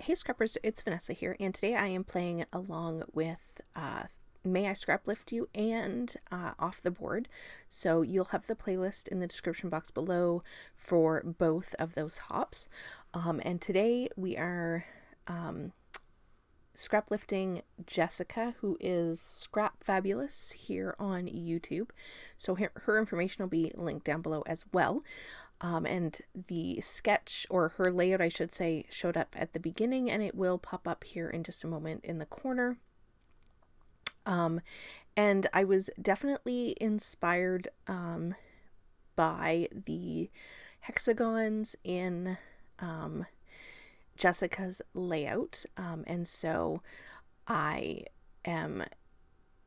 Hey Scrappers, it's Vanessa here, and today I am playing along with May I Scrap Lift You and Off the Board. So you'll have the playlist in the description box below for both of those hops. And today we are scrap lifting Jessica, who is Scrap Fabulous here on YouTube. So her information will be linked down below as well. And the sketch, or her layout I should say, showed up at the beginning, and it will pop up here in just a moment in the corner. And I was definitely inspired by the hexagons in Jessica's layout, and so I am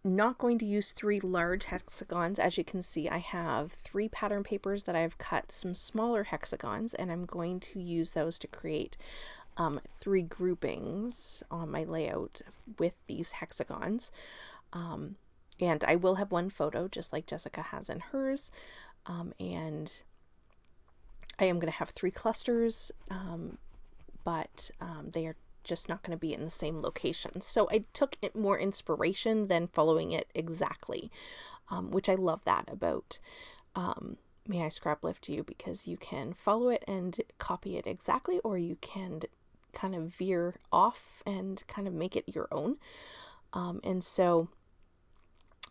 not going to use 3 large hexagons. As you can see, I have 3 pattern papers that I've cut some smaller hexagons, and I'm going to use those to create 3 groupings on my layout with these hexagons. And I will have one photo just like Jessica has in hers, and I am going to have 3 clusters, but they are just not going to be in the same location. So I took it more inspiration than following it exactly, which I love that about May I Scrap Lift You, because you can follow it and copy it exactly, or you can kind of veer off and kind of make it your own. And so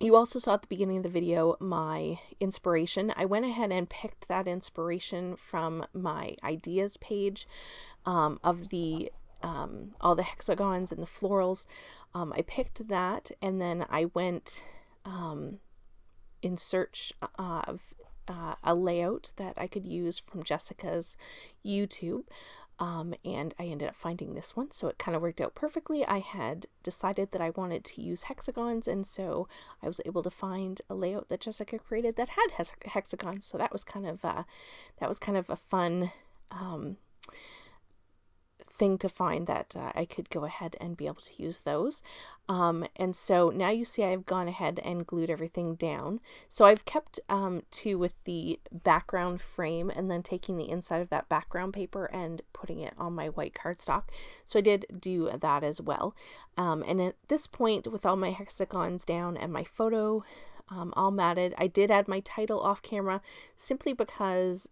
you also saw at the beginning of the video my inspiration. I went ahead and picked that inspiration from my ideas page of the all the hexagons and the florals. I picked that, and then I went in search of a layout that I could use from Jessica's YouTube, and I ended up finding this one, so it kind of worked out perfectly. I had decided that I wanted to use hexagons, and so I was able to find a layout that Jessica created that had hexagons, so that was kind of a fun thing to find, that I could go ahead and be able to use those. And so now you see I've gone ahead and glued everything down. So I've kept to with the background frame, and then taking the inside of that background paper and putting it on my white cardstock. So I did do that as well. And at this point, with all my hexagons down and my photo all matted, I did add my title off camera, simply because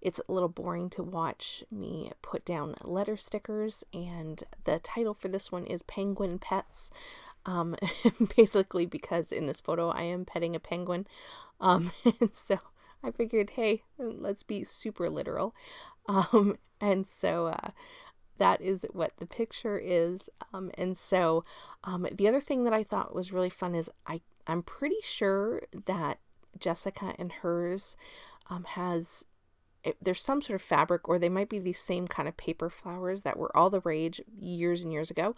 it's a little boring to watch me put down letter stickers, and the title for this one is Penguin Pets, basically because in this photo I am petting a penguin, and so I figured, hey, let's be super literal, and so that is what the picture is. And so the other thing that I thought was really fun is I'm pretty sure that Jessica and hers has, there's some sort of fabric, or they might be these same kind of paper flowers that were all the rage years and years ago.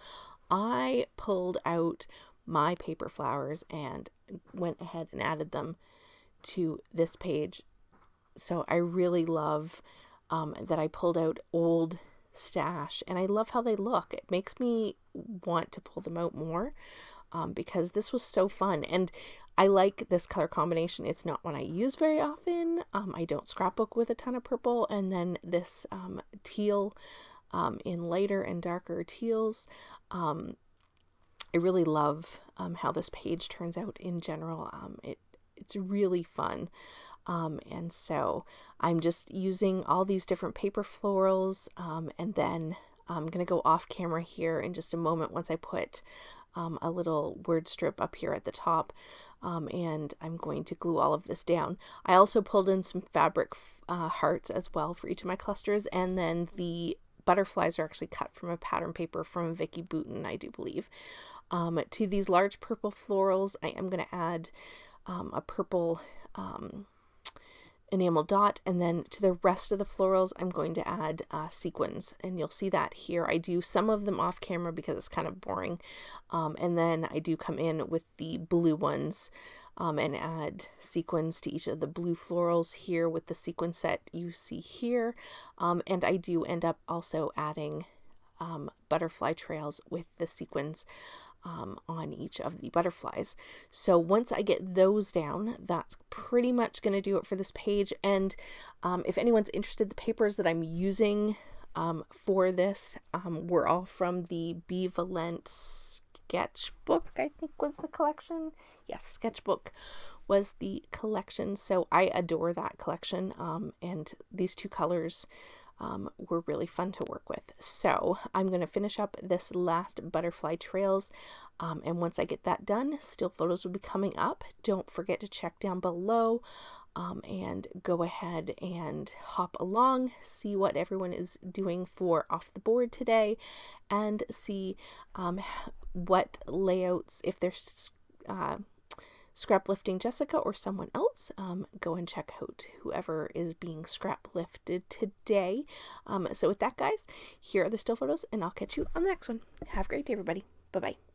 I pulled out my paper flowers and went ahead and added them to this page. So I really love that I pulled out old stash, and I love how they look. It makes me want to pull them out more, because this was so fun, and I like this color combination. It's not one I use very often. I don't scrapbook with a ton of purple, and then this teal in lighter and darker teals. I really love how this page turns out in general. It's really fun. And so I'm just using all these different paper florals, and then I'm going to go off camera here in just a moment once I put a little word strip up here at the top, and I'm going to glue all of this down. I also pulled in some fabric hearts as well for each of my clusters, and then the butterflies are actually cut from a pattern paper from Vicky Bouton, I do believe. To these large purple florals, I am going to add a purple enamel dot, and then to the rest of the florals I'm going to add sequins, and you'll see that here. I do some of them off camera because it's kind of boring, and then I do come in with the blue ones and add sequins to each of the blue florals here with the sequin set you see here, and I do end up also adding butterfly trails with the sequins on each of the butterflies. So once I get those down, that's pretty much going to do it for this page. And if anyone's interested, the papers that I'm using for this were all from the Be Valent sketchbook, I think was the collection. Yes, sketchbook was the collection. So I adore that collection. And these two colors were really fun to work with. So I'm going to finish up this last butterfly trails. And once I get that done, still photos will be coming up. Don't forget to check down below and go ahead and hop along, see what everyone is doing for off the board today, and see what layouts, if there's scrap lifting Jessica or someone else, go and check out whoever is being scrap lifted today. So with that, guys, here are the still photos, and I'll catch you on the next one. Have a great day, everybody. Bye-bye.